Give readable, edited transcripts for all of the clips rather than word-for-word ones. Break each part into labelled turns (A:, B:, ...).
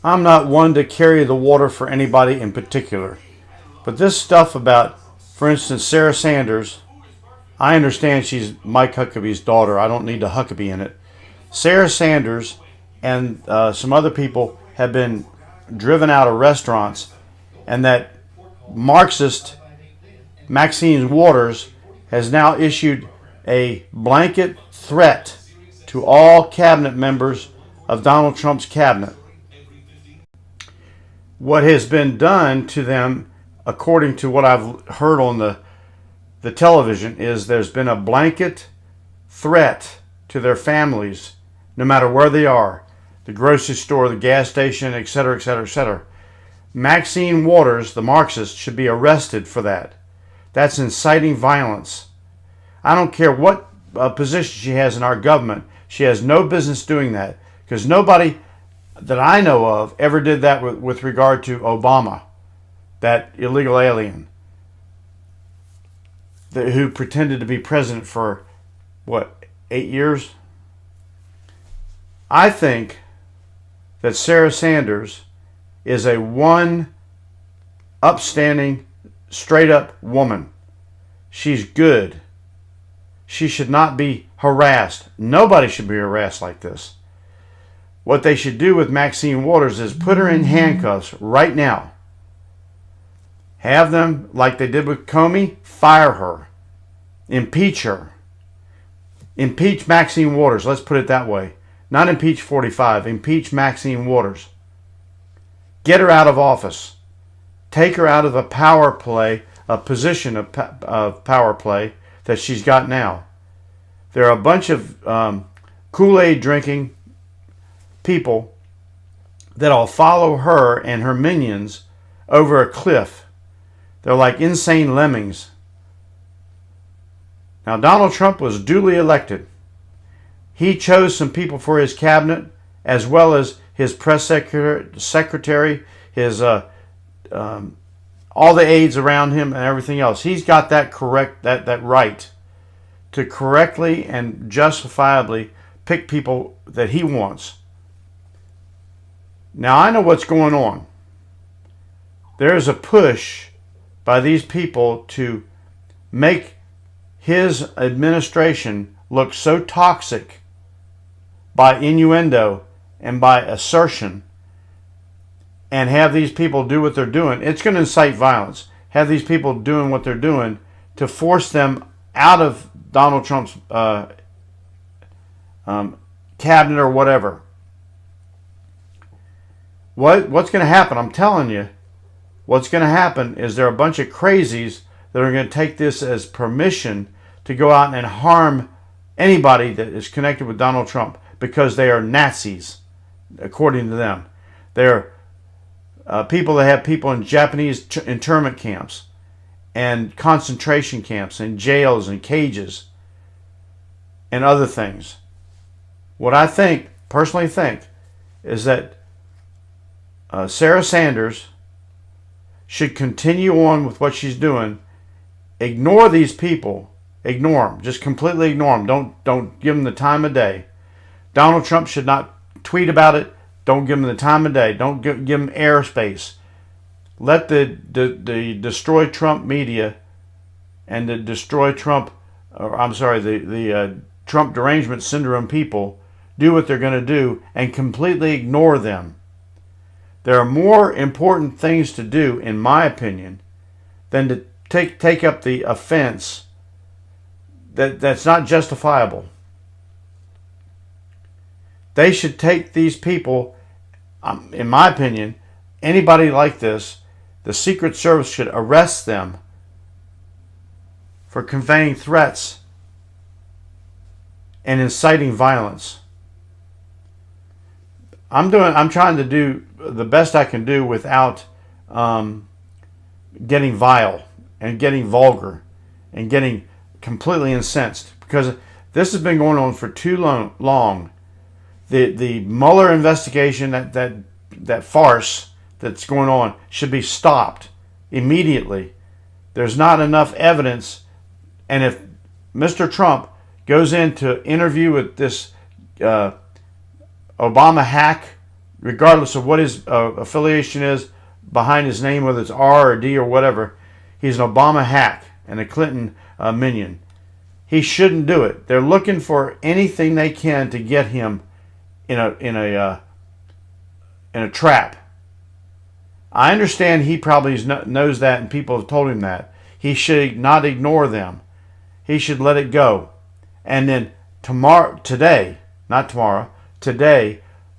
A: I'm not one to carry the water for anybody in particular. But this stuff about, for instance, Sarah Sanders, I understand she's Mike Huckabee's daughter. I don't need a Huckabee in it. Sarah Sanders and some other people have been driven out of restaurants, and that Marxist Maxine Waters has now issued a blanket threat to all cabinet members of Donald Trump's cabinet. What has been done to them, according to what I've heard on the television, is there's been a blanket threat to their families, no matter where they are, the grocery store, the gas station, etc., etc., etc. Maxine Waters, the Marxist, should be arrested for that. That's inciting violence. I don't care what position she has in our government. She has no business doing that, because nobody that I know of ever did that with regard to Obama, that illegal alien who pretended to be president for, 8 years? I think that Sarah Sanders is a one upstanding, straight up woman. She's good. She should not be harassed. Nobody should be harassed like this. What they should do with Maxine Waters is put her in handcuffs right now. Have them, like they did with Comey, fire her. Impeach her. Impeach Maxine Waters, let's put it that way. Not impeach 45, impeach Maxine Waters. Get her out of office. Take her out of a power play, a position of power play that she's got now. There are a bunch of Kool-Aid drinking people that'll follow her and her minions over a cliff. They're like insane lemmings. Now, Donald Trump was duly elected. He chose some people for his cabinet, as well as his press secretary, his all the aides around him, and everything else. He's got that correct, that right to correctly and justifiably pick people that he wants. Now, I know what's going on. There's a push by these people to make his administration look so toxic by innuendo and by assertion, and have these people do what they're doing. It's going to incite violence. Have these people doing what they're doing to force them out of Donald Trump's cabinet or whatever. What's going to happen? I'm telling you, what's going to happen is there are a bunch of crazies that are going to take this as permission to go out and harm anybody that is connected with Donald Trump, because they are Nazis, according to them. They're people that have people in Japanese internment camps and concentration camps and jails and cages and other things. What I personally think, is that Sarah Sanders should continue on with what she's doing. Ignore these people. Ignore them. Just completely ignore them. Don't give them the time of day. Donald Trump should not tweet about it. Don't give him the time of day. Don't give him airspace. Let the Destroy Trump media and the Destroy Trump, the Trump derangement syndrome people do what they're going to do, and completely ignore them. There are more important things to do, in my opinion, than to take up the offense that's not justifiable. They should take these people, in my opinion, anybody like this, the Secret Service should arrest them for conveying threats and inciting violence. I'm trying to do the best I can do without getting vile and getting vulgar and getting completely incensed, because this has been going on for too long. The Mueller investigation, that farce that's going on, should be stopped immediately. There's not enough evidence, and if Mr. Trump goes in to interview with this Obama hack regardless of what his affiliation is behind his name, whether it's R or D or whatever. He's an Obama hack and a Clinton minion. He shouldn't do it. They're looking for anything they can to get him in a trap. I understand he probably knows that, and people have told him that. He should not ignore them. He should let it go. And then today,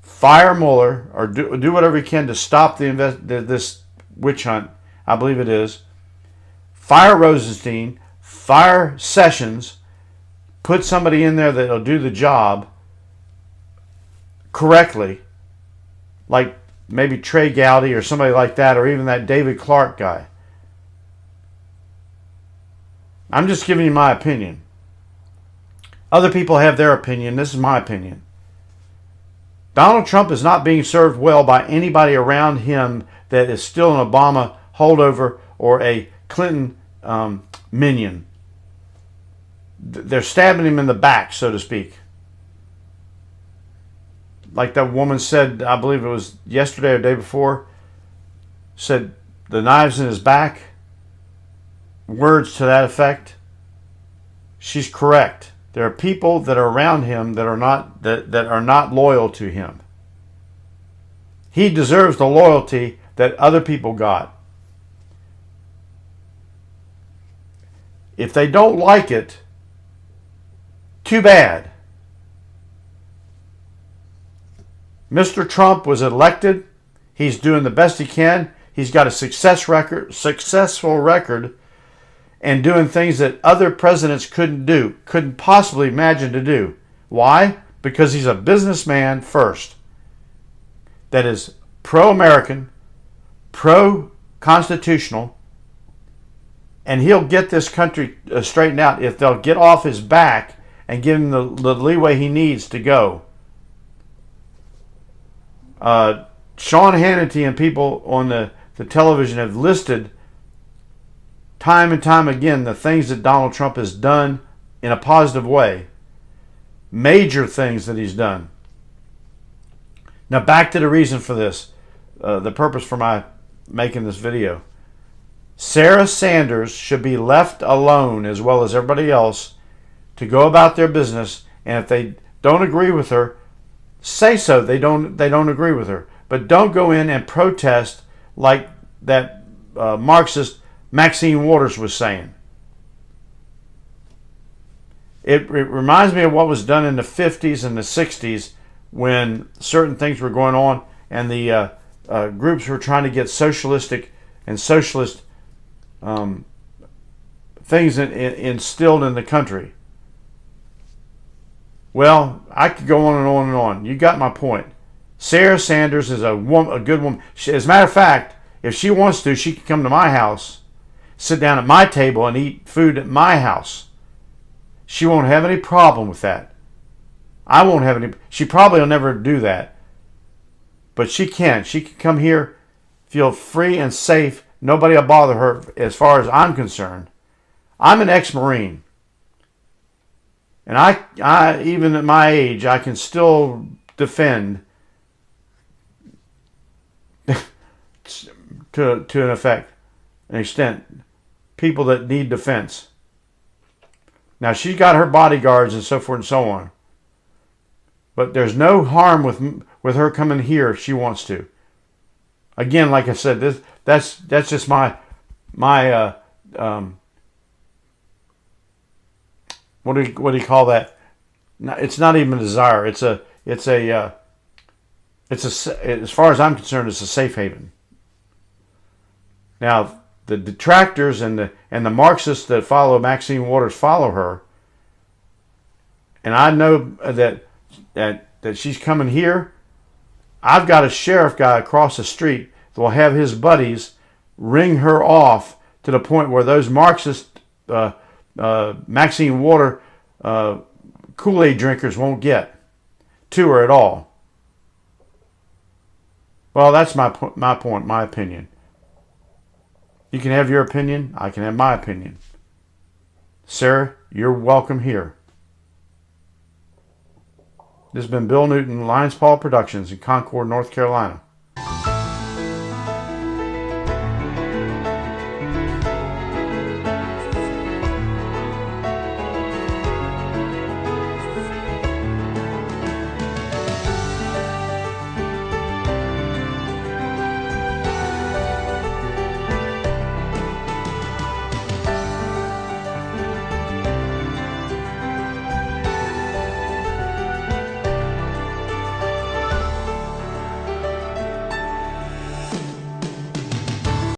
A: fire Mueller, or do whatever he can to stop this witch hunt, I believe it is. Fire Rosenstein, fire Sessions, put somebody in there that'll do the job correctly, like maybe Trey Gowdy or somebody like that, or even that David Clark guy. I'm just giving you my opinion. Other people have their opinion. This is my opinion. Donald Trump is not being served well by anybody around him that is still an Obama holdover or a Clinton minion. They're stabbing him in the back, so to speak. Like that woman said, I believe it was yesterday or the day before, said the knives in his back. Words to that effect. She's correct. There are people that are around him that are not loyal to him. He deserves the loyalty that other people got. If they don't like it, too bad. Mr. Trump was elected. He's doing the best he can. He's got a successful record, and doing things that other presidents couldn't possibly imagine to do. Why? Because he's a businessman first that is pro-American, pro-constitutional, and he'll get this country straightened out if they'll get off his back and give him the leeway he needs to go. Sean Hannity and people on the television have listed time and time again the things that Donald Trump has done in a positive way. Major things that he's done. Now back to the reason for this, the purpose for my making this video. Sarah Sanders should be left alone, as well as everybody else, to go about their business, and if they don't agree with her, say so. They don't agree with her, but don't go in and protest like that Marxist Maxine Waters was saying. It reminds me of what was done in the 50s and the 60s when certain things were going on and the groups were trying to get socialistic and socialist things instilled in the country. Well, I could go on and on and on. You got my point. Sarah Sanders is a good woman. As a matter of fact, if she wants to, she can come to my house, sit down at my table and eat food at my house. She won't have any problem with that. I won't have any. She probably will never do that. But she can. She can come here, feel free and safe. Nobody will bother her as far as I'm concerned. I'm an ex-Marine. And I even at my age, I can still defend to an extent, people that need defense. Now, she's got her bodyguards and so forth and so on. But there's no harm with her coming here if she wants to. Again, like I said, that's just my what do you call that? It's not even a desire. It's as far as I'm concerned, it's a safe haven. Now, the detractors and the Marxists that follow Maxine Waters follow her, and I know that she's coming here. I've got a sheriff guy across the street that will have his buddies ring her off to the point where those Marxist Maxine Water Kool-Aid drinkers won't get to her at all. Well, that's my point, my opinion. You can have your opinion. I can have my opinion. Sarah, you're welcome here. This has been Bill Newton, Lions Paw Productions in Concord, North Carolina.